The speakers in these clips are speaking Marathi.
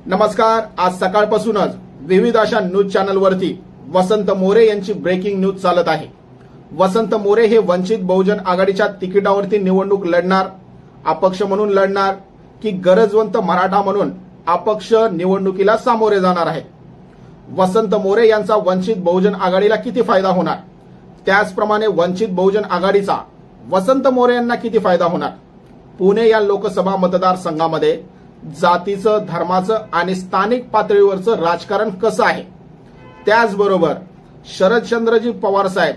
नमस्कार। आज सकाळपासूनच विविध अशा न्यूज चॅनलवरती वसंत मोरे यांची ब्रेकिंग न्यूज चालत आहे। वसंत मोरे हे वंचित बहुजन आघाडीच्या तिकिटावरती निवडणूक लढणार, अपक्ष म्हणून लढणार की गरजवंत मराठा म्हणून अपक्ष निवडणुकीला सामोरे जाणार आहेत। वसंत मोरे यांचा वंचित बहुजन आघाडीला किती फायदा होणार, त्याचप्रमाणे वंचित बहुजन आघाडीचा वसंत मोरे यांना किती फायदा होणार। पुणे या लोकसभा मतदारसंघामध्ये जातीचं, धर्माचं आणि स्थानिक पातळीवरचं राजकारण कसं आहे, त्याचबरोबर शरदचंद्रजी पवार साहेब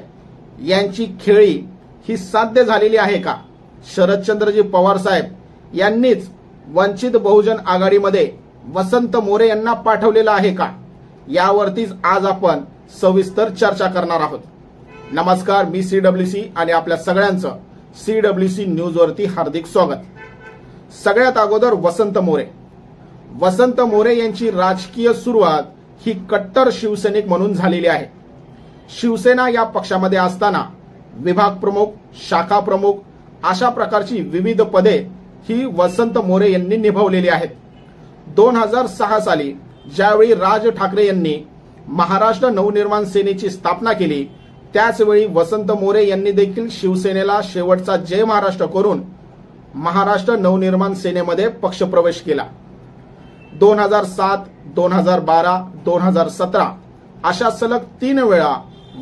यांची खेळी ही साध्य झालेली आहे का। शरदचंद्रजी पवार साहेब यांनीच वंचित बहुजन आघाडीमध्ये वसंत मोरे यांना पाठवलेलं आहे का, यावरतीच आज आपण सविस्तर चर्चा करणार आहोत। नमस्कार, मी CWC आणि आपल्या सगळ्यांचं CWC न्यूज वरती हार्दिक स्वागत। सगळ्यात अगोदर वसंत मोरे यांची राजकीय सुरुवात ही कट्टर शिवसैनिक म्हणून झालेली आहे। शिवसेना या पक्षामध्ये असताना विभाग प्रमुख, शाखा प्रमुख अशा प्रकारची विविध पदे ही वसंत मोरे यांनी निभावलेली आहेत। 2006 साली ज्यावेळी राज ठाकरे यांनी महाराष्ट्र नवनिर्माण सेनेची स्थापना केली, त्याचवेळी वसंत मोरे यांनी देखील शिवसेनेला शेवटचा जय महाराष्ट्र करून महाराष्ट्र नवनिर्माण सेनेमध्ये पक्षप्रवेश केला। 2007, 2012, 2017 अशा सलग 3 वेळा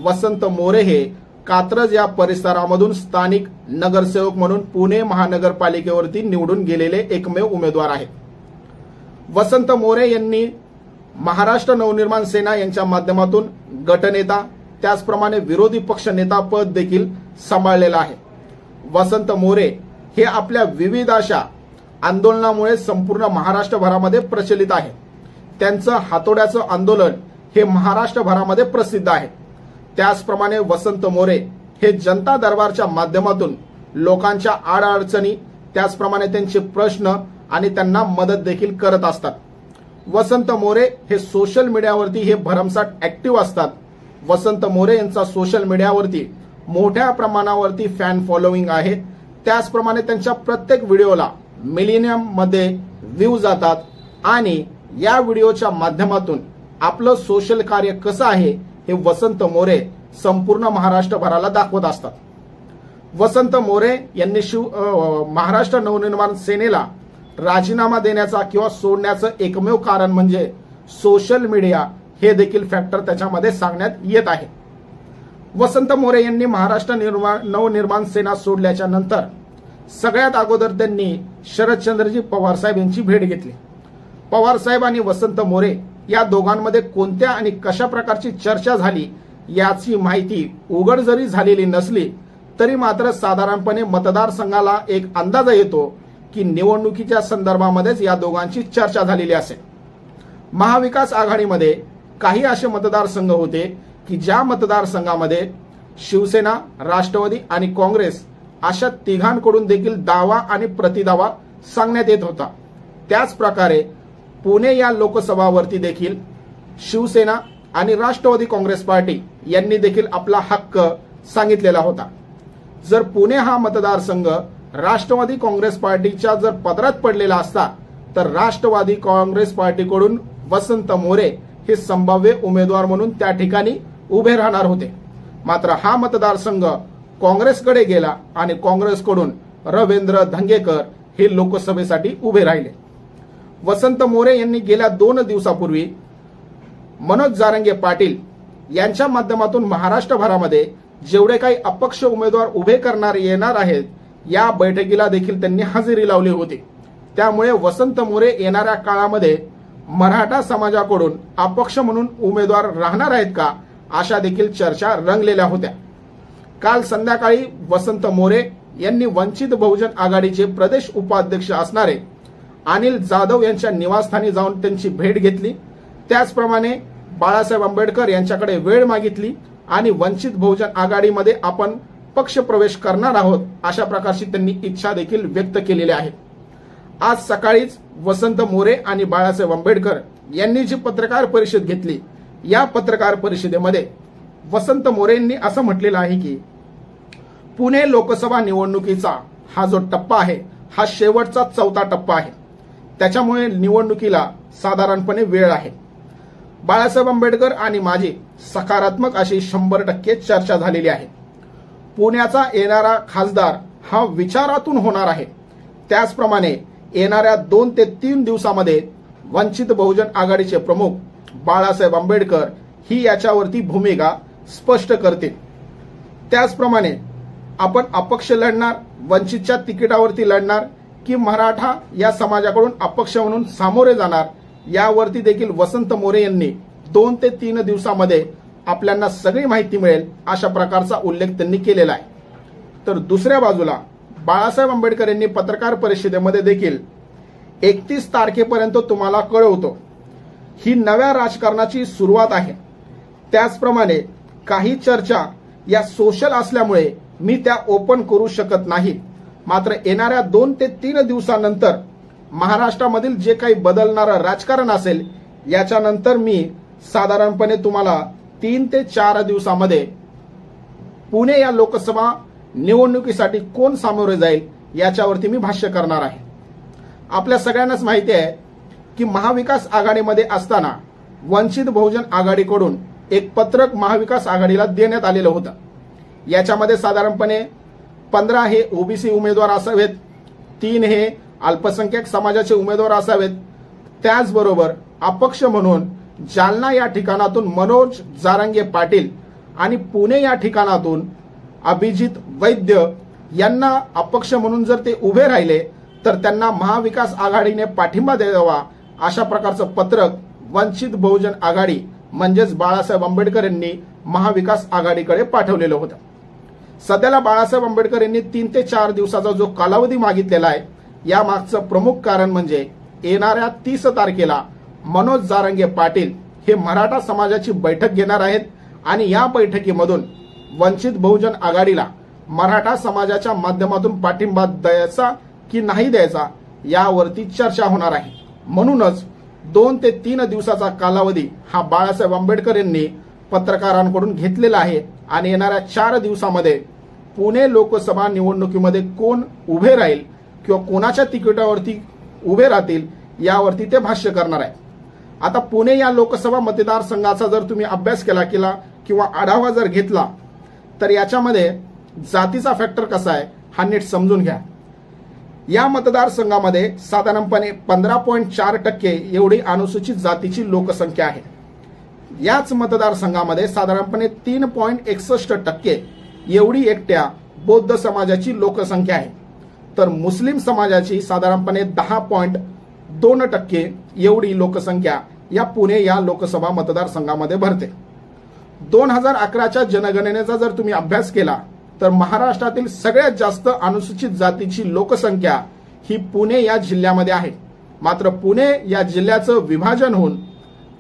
वसंत मोरे हे कात्रज या परिसरामधून स्थानिक नगरसेवक म्हणून पुणे महानगरपालिकेवरती निवडून गेलेले एकमेव उमेदवार आहेत। वसंत मोरे यांनी महाराष्ट्र नवनिर्माण सेना यांच्या माध्यमातून गटनेता, त्याचप्रमाणे विरोधी पक्ष नेता पद देखील सांभाळलेलं आहे। वसंत मोरे हे आपल्या विविध अशा आंदोलनामुळे संपूर्ण महाराष्ट्रभरामध्ये प्रचलित आहे। त्यांचं हातोड्याचं आंदोलन हे महाराष्ट्रभरामध्ये प्रसिद्ध आहे। त्याचप्रमाणे वसंत मोरे हे जनता दरबारच्या माध्यमातून लोकांच्या अडचणी, त्याचप्रमाणे त्यांचे प्रश्न आणि त्यांना मदत देखील करत असतात। वसंत मोरे हे सोशल मीडियावरती हे भरमसाठ ऍक्टिव्ह असतात। वसंत मोरे यांचा सोशल मीडियावरती मोठ्या प्रमाणावरती फॅन फॉलोइंग आहे। त्याचप्रमाणे त्यांच्या प्रत्येक व्हिडिओला मिलियन मध्ये व्ह्यू जातात आणि या व्हिडिओच्या माध्यमातून आपलं सोशल कार्य कसं आहे हे वसंत मोरे संपूर्ण महाराष्ट्रभराला दाखवत असतात। वसंत मोरे यांनी महाराष्ट्र नवनिर्माण सेनेला राजीनामा देण्याचा किंवा सोडण्याचं एकमेव कारण म्हणजे सोशल मीडिया हे देखील फॅक्टर त्याच्यामध्ये सांगण्यात येत आहे। वसंत मोरे यांनी महाराष्ट्र नवनिर्माण सेना सोडल्याच्या नंतर सगळ्यात अगोदर त्यांनी शरदचंद्रजी पवार साहेब यांची भेट घेतली। पवार साहेब आणि वसंत मोरे या दोघांमध्ये कोणत्या आणि कशा प्रकारची चर्चा झाली याची माहिती उघड जरी झालेली नसली तरी मात्र साधारणपणे मतदारसंघाला एक अंदाज येतो की निवडणुकीच्या संदर्भामध्येच या दोघांची चर्चा झालेली असेल। महाविकास आघाडीमध्ये काही असे मतदारसंघ होते की ज्या मतदारसंघामध्ये शिवसेना, राष्ट्रवादी आणि काँग्रेस अशा तिघांकडून देखील दावा आणि प्रतिदावा सांगण्यात येत होता। त्याच प्रकारे पुणे या लोकसभावरती देखील शिवसेना आणि राष्ट्रवादी काँग्रेस पार्टी यांनी देखील आपला हक्क सांगितलेला होता। जर पुणे हा मतदारसंघ राष्ट्रवादी काँग्रेस पार्टीच्या जर पदरात पडलेला असता तर राष्ट्रवादी काँग्रेस पार्टीकडून वसंत मोरे हे संभाव्य उमेदवार म्हणून त्या ठिकाणी उभे राहणार होते। मात्र हा मतदारसंघ काँग्रेसकडे गेला आणि काँग्रेसकडून रवींद्र धंगेकर हे लोकसभेसाठी उभे राहिले। वसंत मोरे यांनी गेल्या 2 दिवसापूर्वी मनोज जारंगे पाटील यांच्या माध्यमातून महाराष्ट्रभरामध्ये जेवढे काही अपक्ष उमेदवार उभे करणार येणार आहेत या बैठकीला देखील त्यांनी हजेरी लावली होती। त्यामुळे वसंत मोरे येणाऱ्या काळामध्ये मराठा समाजाकडून अपक्ष म्हणून उमेदवार राहणार आहेत का अशा देखील चर्चा रंगलेल्या होत्या। काल संध्याकाळी वसंत मोरे यांनी वंचित बहुजन आघाडीचे प्रदेश उपाध्यक्ष असणारे अनिल जाधव यांच्या निवासस्थानी जाऊन त्यांची भेट घेतली। त्याचप्रमाणे बाळासाहेब आंबेडकर यांच्याकडे वेळ मागितली आणि वंचित बहुजन आघाडीमध्ये आपण पक्ष प्रवेश करणार आहोत अशा प्रकारची त्यांनी इच्छा देखील व्यक्त केलेली आहे। आज सकाळीच वसंत मोरे आणि बाळासाहेब आंबेडकर यांनी जी पत्रकार परिषद घेतली, या पत्रकार परिषदेमध्ये वसंत मोरे यांनी असं म्हटलेलं आहे की पुणे लोकसभा निवडणुकीचा हा जो टप्पा आहे हा शेवटचा 4था टप्पा आहे। त्याच्यामुळे निवडणुकीला साधारणपणे वेळ आहे. बाळासाहेब आंबेडकर आणि माझी सकारात्मक अशी 100% चर्चा झालेली आहे. पुण्याचा येणारा खासदार हा विचारातून होणार आहे. त्याचप्रमाणे येणाऱ्या 2 ते 3 दिवसामध्ये वंचित बहुजन आघाडीचे प्रमुख बाळासाहेब आंबेडकर ही याच्यावरती भूमिका स्पष्ट करतील. त्याचप्रमाणे आपण अपक्ष लढणार, वंचितच्या तिकिटावरती लढणार की मराठा या समाजाकडून अपक्ष म्हणून सामोरे जाणार, यावरती देखील वसंत मोरे यांनी 2 ते 3 दिवसामध्ये आपल्याला सगळी माहिती मिळेल अशा प्रकारचा उल्लेख त्यांनी केलेला आहे. तर दुसऱ्या बाजूला बाळासाहेब आंबेडकर यांनी पत्रकार परिषदेमध्ये देखील 31 तारखेपर्यंत तुम्हाला कळवतो, ही नव्या राजकारणाची सुरुवात आहे. त्याचप्रमाणे काही चर्चा या सोशल असल्यामुळे मी त्या ओपन करू शकत नाही. मात्र येणाऱ्या 2 ते 3 दिवसानंतर महाराष्ट्रामधील जे काही बदलणारं राजकारण असेल याच्यानंतर मी साधारणपणे तुम्हाला 3 ते 4 दिवसामध्ये पुणे या लोकसभा निवडणुकीसाठी कोण सामोरे जाईल याच्यावरती मी भाष्य करणार आहे. आपल्या सगळ्यांनाच माहिती आहे की महाविकास आघाडीमध्ये असताना वंचित बहुजन आघाडीकडून एक पत्रक महाविकास आघाडीला देण्यात आलेलं होतं. याच्यामध्ये साधारणपणे 15 हे ओबीसी उमेदवार असावेत, 3 हे अल्पसंख्याक समाजाचे उमेदवार असावेत. त्याचबरोबर अपक्ष म्हणून जालना या ठिकाणातून मनोज जारंगे पाटील आणि पुणे या ठिकाणातून अभिजित वैद्य यांना अपक्ष म्हणून जर ते उभे राहिले तर त्यांना महाविकास आघाडीने पाठिंबा द्यावा अशा प्रकारचं पत्रक वंचित बहुजन आघाडी म्हणजेच बाळासाहेब आंबेडकर यांनी महाविकास आघाडीकडे पाठवलेलं होतं. सध्याला बाळासाहेब आंबेडकर यांनी 3 ते 4 दिवसाचा जो कालावधी मागितलेला आहे यामागचं प्रमुख कारण म्हणजे येणाऱ्या 30 तारखेला मनोज जारंगे पाटील हे मराठा समाजाची बैठक घेणार आहेत आणि या बैठकीमधून वंचित बहुजन आघाडीला मराठा समाजाच्या माध्यमातून पाठिंबा द्यायचा की नाही द्यायचा यावरती चर्चा होणार आहे. म्हणूनच 2 ते 3 दिवसाचा कालावधी हा बाळासाहेब आंबेडकर यांनी पत्रकारांकडून घेतलेला आहे आणि येणाऱ्या 4 दिवसामध्ये पुणे लोकसभा निवडणुकीमध्ये कोण उभे राहील किंवा कोणाच्या तिकिटावरती उभे राहतील यावरती ते भाष्य करणार आहे. आता पुणे या लोकसभा मतदारसंघाचा जर तुम्ही अभ्यास केला किंवा आढावा जर घेतला तर याच्यामध्ये जातीचा फॅक्टर कसा आहे हा नीट समजून घ्या. या मतदारसंघामध्ये साधारणपणे 15.4% एवढी अनुसूचित जातीची लोकसंख्या आहे. याच मतदारसंघामध्ये साधारणपणे 3.61% एवढी एकट्या बौद्ध समाजाची लोकसंख्या आहे. तर मुस्लिम समाजाची साधारणपणे 10.2% एवढी लोकसंख्या या पुणे या लोकसभा मतदारसंघामध्ये भरते. 2011च्या जनगणनेचा जर तुम्ही अभ्यास केला तर महाराष्ट्रातील सगळ्यात जास्त अनुसूचित जातीची लोकसंख्या ही पुणे या जिल्ह्यामध्ये आहे. मात्र पुणे या जिल्ह्याचं विभाजन होऊन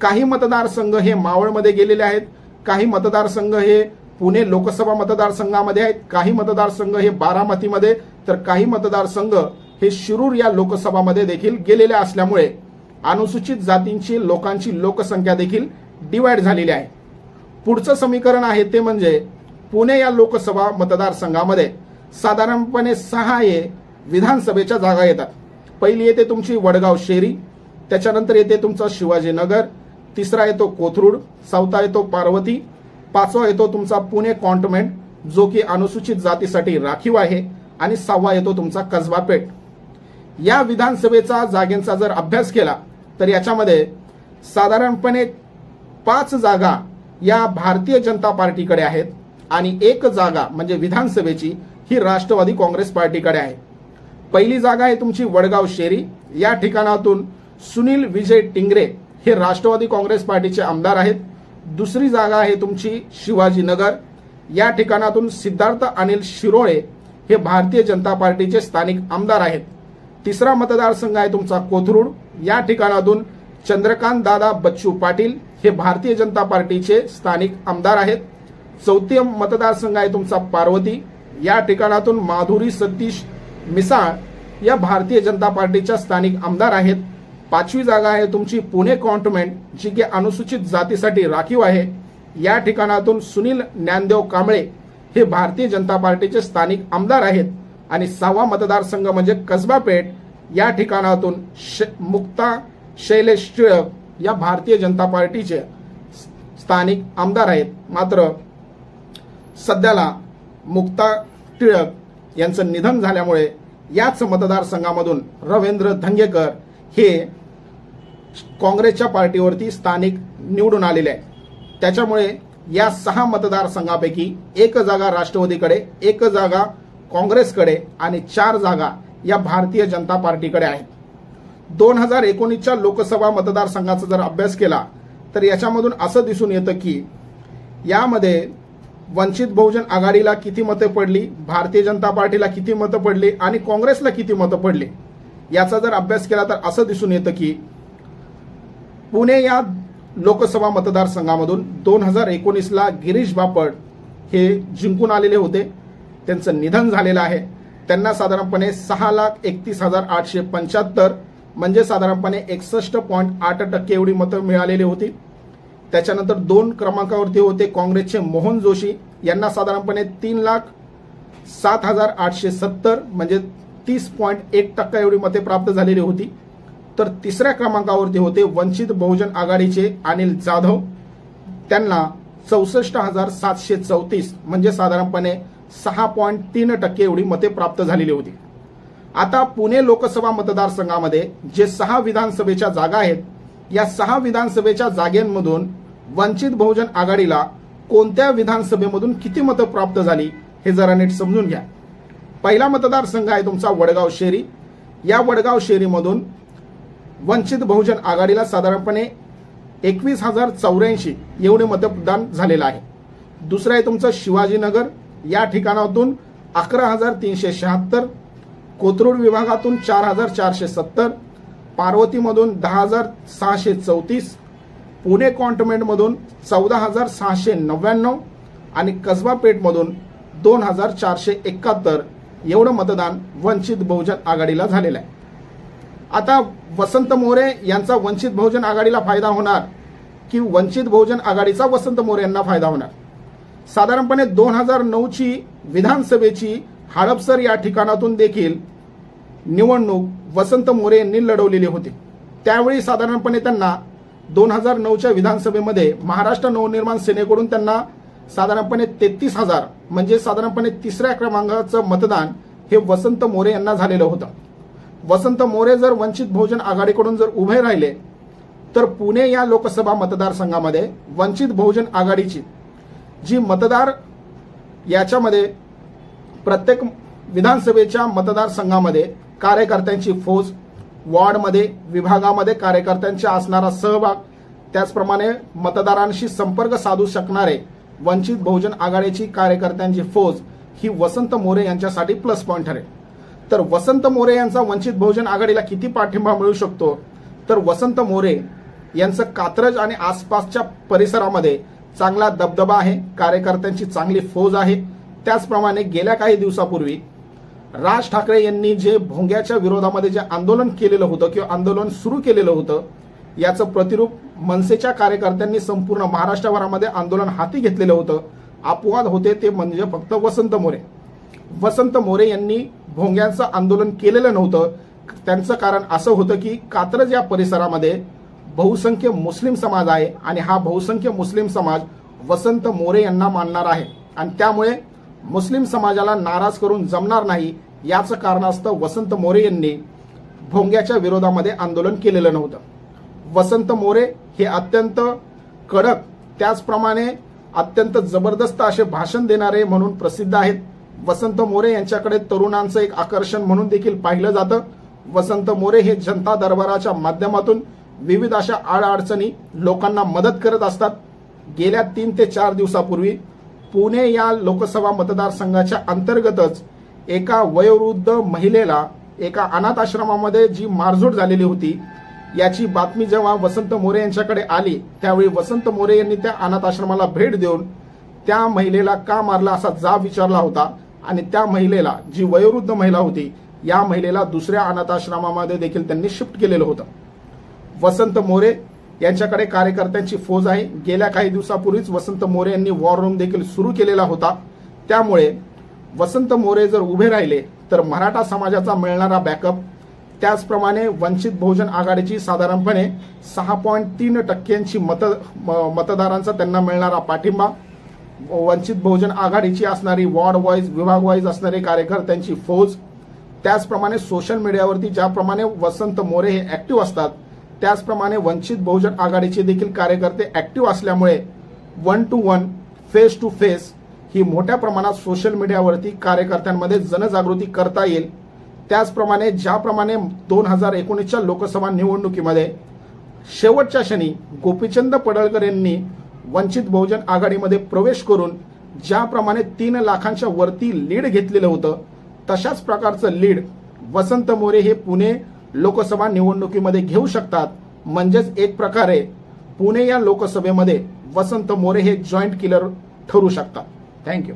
काही मतदारसंघ हे मावळमध्ये गेलेले आहेत, काही मतदारसंघ हे पुणे लोकसभा मतदारसंघामध्ये आहेत, काही मतदारसंघ हे बारामतीमध्ये, तर काही मतदारसंघ हे शिरूर या लोकसभामध्ये देखील गेलेले असल्यामुळे अनुसूचित जातींची लोकांची लोकसंख्या देखील डिवाइड झालेली आहे. पुढचं समीकरण आहे ते म्हणजे पुणे या लोकसभा मतदारसंघामध्ये साधारणपणे 6 विधानसभेच्या जागा येतात. पहिली येते तुमची वडगाव शेरी, त्याच्यानंतर येते तुमचा शिवाजीनगर, तिसरा येतो कोथरूड, चौथा येतो पार्वती, 5वा येतो तुमचा पुणे कॉन्टोन्मेंट जो की अनुसूचित जातीसाठी राखीव आहे आणि 6वा येतो तुमचा कसबा पेठ. या विधानसभेचा जागेंचा जर अभ्यास केला तर याच्यामध्ये साधारणपणे 5 जागा या भारतीय जनता पार्टीकडे आहेत आणि 1 जागा म्हणजे विधानसभेची ही राष्ट्रवादी काँग्रेस पार्टीकडे आहे. पहिली जागा आहे तुमची वडगाव शेरी, या ठिकाणातून सुनील विजय टिंगरे हे राष्ट्रवादी काँग्रेस पार्टीचे आमदार आहेत. दुसरी जागा आहे तुमची शिवाजीनगर, या ठिकाणातून सिद्धार्थ अनिल शिरोळे हे भारतीय जनता पार्टीचे स्थानिक आमदार आहेत. तिसरा मतदारसंघ आहे तुमचा कोथरूड, या ठिकाणातून चंद्रकांत दादा बच्चू पाटील हे भारतीय जनता पार्टीचे स्थानिक आमदार आहेत. चौथे मतदारसंघ आहे तुमचा पार्वती, या ठिकाणातून माधुरी सतीश मिसाळ या भारतीय जनता पार्टीच्या स्थानिक आमदार आहेत. 5वी जागा आहे तुमची पुणे कॉन्टोन्मेंट जी की अनुसूचित जातीसाठी राखीव आहे, या ठिकाणातून सुनील ज्ञानदेव कांबळे हे भारतीय जनता पार्टीचे स्थानिक आमदार आहेत. आणि 6वा मतदारसंघ म्हणजे कसबा पेठ, या ठिकाणातून मुक्ता शैलेश टिळक या भारतीय जनता पार्टीचे स्थानिक आमदार आहेत। मात्र सध्याला मुक्ता टिळक यांचं निधन झाल्यामुळे याच मतदारसंघामधून रवींद्र धंगेकर हे काँग्रेसच्या पार्टीवरती स्थानिक निवडून आलेले आहेत। त्याच्यामुळे या 6 मतदारसंघापैकी 1 जागा राष्ट्रवादीकडे, 1 जागा काँग्रेसकडे आणि 4 जागा या भारतीय जनता पार्टीकडे आहेत। 2019च्या लोकसभा मतदारसंघाचा जर अभ्यास केला तर याच्यामधून असं दिसून येतं की यामध्ये वंचित बहुजन आघाडीला किती मतं पडली, भारतीय जनता पार्टीला किती मतं पडली आणि काँग्रेसला किती मतं पडली याचा जर अभ्यास केला तर असं दिसून येतं की पुणे या लोकसभा मतदारसंघामधून 2019ला गिरीश बापट हे जिंकून आलेले होते। त्यांचं निधन झालेलं आहे। त्यांना साधारणपणे 6,31,875 म्हणजे साधारणपणे 61.8% एवढी मतं मिळालेली होती। त्याच्यानंतर 2 क्रमांकावरती होते काँग्रेसचे मोहन जोशी, यांना साधारणपणे 3,07,870 म्हणजे 30.1% एवढी मते प्राप्त झालेली होती। तर 3ऱ्या क्रमांकावरती होते वंचित बहुजन आघाडीचे अनिल जाधव, त्यांना 64,734 म्हणजे साधारणपणे 6.3% एवढी मते प्राप्त झालेली होती। आता पुणे लोकसभा मतदारसंघामध्ये जे 6 विधानसभेच्या जागा आहेत, या 6 विधानसभेच्या जागांमधून वंचित बहुजन आघाडीला कोणत्या विधानसभेमधून किती मतं प्राप्त झाली हे जरा नीट समजून घ्या। पहिला मतदारसंघ आहे तुमचा वडगाव शेरी। या वडगाव शेरीमधून वंचित बहुजन आघाडीला साधारणपणे 21,084 एवढे मतदान झालेलं आहे। दुसरं आहे तुमचं शिवाजीनगर, या ठिकाणातून 11,376, कोथरूड विभागातून 4,470, पार्वतीमधून 10,634, पुणे कॉन्टोन्मेंटमधून 14,699 आणि कसबा पेठमधून 2,471 एवढं मतदान वंचित बहुजन आघाडीला झालेलं आहे। आता वसंत मोरे यांचा वंचित बहुजन आघाडीला फायदा होणार की वंचित बहुजन आघाडीचा वसंत मोरे यांना फायदा होणार? साधारणपणे 2009ची विधानसभेची हडपसर या ठिकाणातून देखील निवडणूक वसंत मोरे यांनी लढवलेली होती। त्यावेळी साधारणपणे त्यांना 2009च्या विधानसभेमध्ये महाराष्ट्र नवनिर्माण सेनेकडून त्यांना साधारणपणे 33,000 म्हणजे साधारणपणे 3ऱ्या क्रमांकाचं मतदान हे वसंत मोरे यांना झालेलं होतं। वसंत मोरे जर वंचित बहुजन आघाडीकडून जर उभे राहिले तर पुणे या लोकसभा मतदारसंघामध्ये वंचित बहुजन आघाडीची जी मतदार याच्यामध्ये प्रत्येक विधानसभेच्या मतदारसंघामध्ये कार्यकर्त्यांची फौज, वॉर्डमध्ये विभागामध्ये कार्यकर्त्यांचा असणारा सहभाग, त्याचप्रमाणे मतदारांशी संपर्क साधू शकणारे वंचित बहुजन आघाडीची कार्यकर्त्यांची फौज ही वसंत मोरे यांच्यासाठी प्लस पॉइंट ठरेल। तर वसंत मोरे यांचा वंचित बहुजन आघाडीला किती पाठिंबा मिळू शकतो? तर वसंत मोरे यांचं कात्रज आणि आसपासच्या परिसरामध्ये चांगला दबदबा आहे, कार्यकर्त्यांची चांगली फौज आहे। त्याचप्रमाणे गेल्या काही दिवसापूर्वी राज ठाकरे यांनी जे भोंग्याच्या विरोधामध्ये जे आंदोलन केलेलं होतं किंवा आंदोलन सुरू केलेलं होतं याचं प्रतिरूप मनसेच्या कार्यकर्त्यांनी संपूर्ण महाराष्ट्रभरामध्ये आंदोलन हाती घेतलेलं होतं। अपवाद होते ते म्हणजे फक्त वसंत मोरे। वसंत मोरे यांनी भोंग्यांचं आंदोलन केलेलं नव्हतं। त्यांचं कारण असं होतं की कात्रज या परिसरामध्ये बहुसंख्य मुस्लिम समाज आहे आणि हा बहुसंख्य मुस्लिम समाज वसंत मोरे यांना मानणार आहे आणि त्यामुळे मुस्लिम समाजाला नाराज करून जमणार नाही, याचं कारणास्तव वसंत मोरे यांनी भोंग्याच्या विरोधामध्ये आंदोलन केलेलं नव्हतं। वसंत मोरे हे अत्यंत कडक त्याचप्रमाणे अत्यंत जबरदस्त असे भाषण देणारे म्हणून प्रसिद्ध आहेत। वसंत मोरे यांच्याकडे तरुणांचं एक आकर्षण म्हणून देखील पाहिलं जातं। वसंत मोरे हे जनता दरबाराच्या माध्यमातून विविध अशा अडचणी लोकांना मदत करत असतात। गेल्या 3 ते 4 दिवसापूर्वी पुणे या लोकसभा मतदारसंघाच्या अंतर्गतच एका वयोवृद्ध महिलेला एका अनाथ आश्रमामध्ये जी मारझोड झालेली होती याची बातमी जेव्हा वसंत मोरे यांच्याकडे आली त्यावेळी वसंत मोरे यांनी त्या अनाथ आश्रमाला भेट देऊन त्या महिलेला का मारला असा जाब विचारला होता आणि त्या महिलेला, जी वयोवृद्ध महिला होती, या महिलेला दुसऱ्या अनाथ आश्रमामध्ये देखील त्यांनी शिफ्ट केलेलं होतं। वसंत मोरे यांच्याकडे कार्यकर्त्यांची फौज आहे। गेल्या काही दिवसापूर्वीच वसंत मोरे यांनी वॉर रूम देखील सुरू केलेला होता। त्यामुळे वसंत मोरे जर उभे राहिले तर मराठा समाजाचा मिळणारा बॅकअप, त्याचप्रमाणे वंचित बहुजन आघाडीची साधारणपणे 6.3% मतदारांचा त्यांना मिळणारा पाठिंबा, वंचित बहुजन आघाडीची असणारी वॉर्ड वाईज विभाग वाईज असणारे कार्यकर्त्यांची फौज, त्याचप्रमाणे सोशल मीडियावरती ज्याप्रमाणे वसंत मोरे हे ऍक्टिव्ह असतात त्याचप्रमाणे वंचित बहुजन आघाडीचे देखील कार्यकर्ते ऍक्टिव्ह असल्यामुळे 1 to 1 फेस टू फेस ही मोठ्या प्रमाणात सोशल मीडियावरती कार्यकर्त्यांमध्ये जनजागृती करता येईल। त्याचप्रमाणे ज्याप्रमाणे 2019च्या लोकसभा निवडणुकीमध्ये शेवटच्या क्षणी गोपीचंद पडळकर यांनी वंचित बहुजन आघाडीमध्ये प्रवेश करून ज्याप्रमाणे 3 लाखांच्या वरती लीड घेतलेलं होतं तशाच प्रकारचं लीड वसंत मोरे हे पुणे लोकसभा निवडणुकीमध्ये घेऊ शकतात। म्हणजेच एक प्रकारे पुणे या लोकसभेमध्ये वसंत मोरे हे जॉईंट किलर ठरू शकतात। थँक्यू।